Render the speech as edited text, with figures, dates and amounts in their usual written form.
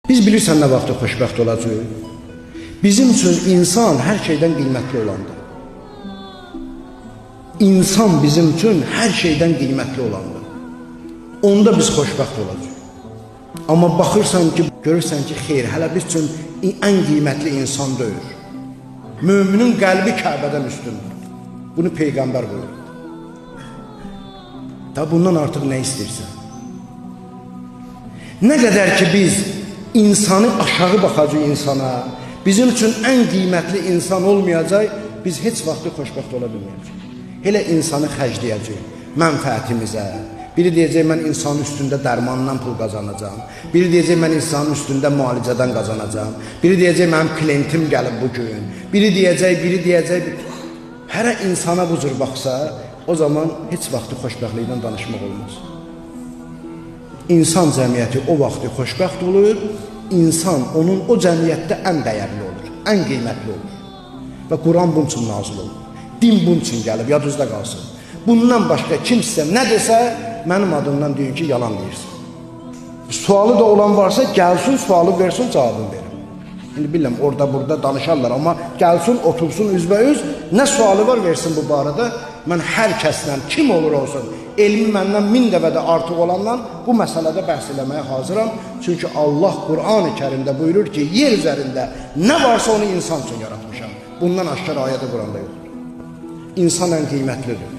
Biz bilirsən nə vaxtda xoşbəxt olacaq? Bizim üçün insan hər şeydən qiymətli olandır. İnsan bizim üçün hər şeydən qiymətli olandır. Onda biz xoşbəxt olacaq. Amma baxırsan ki, görürsən ki, xeyr, hələ biz üçün ən qiymətli insan deyil. Müminin qəlbi Kəbədən üstündür. Bunu Peyğəmbər buyurur. Da bundan artıq nə istəyirsən? Nə qədər ki biz insanı aşağı baxacaq insana, bizim üçün ən qiymətli insan olmayacaq, biz heç vaxt xoşbəxt ola bilməyəcək. Elə insanı xərcləyəcək mənfəətimizə. Biri deyəcək, mən insanın üstündə dərmandan pul qazanacağım. Biri deyəcək, mən insanın üstündə müalicədən qazanacağım. Biri deyəcək, mənim klientim gəlib bugün. Biri deyəcək. Hərə insana bu cür baxsa, o zaman heç vaxtı xoşbəxtlikdən danışmaq olmaz. İnsan cəmiyyəti o vaxtı xoşbəxt olur, insan onun o cəmiyyətdə ən dəyərli olur, ən qiymətli olur. Və Quran bunun üçün nazil olur. Din bunun üçün gəlib, yadınızda qalsın. Bundan başqa kimsə nə desə, mənim adımdan deyin ki, yalan deyirsin. Sualı da olan varsa, gəlsin, sualı versin, cavabını verin. İndi bilirəm, orada burada danışarlar, amma gəlsin, otursun üzbəüz, nə sualı var versin bu barədə. Mən hər kəslə, kim olur olsun, elmi məndən 1000 dəfə artıq olandan bu məsələdə bəhs eləməyə hazıram. Çünki Allah Qur'an-ı Kərimdə buyurur ki, yer üzərində nə varsa onu insan üçün yaratmışam. Bundan aşkar ayədə Qur'anda yoxdur. İnsan ən qiymətlidir.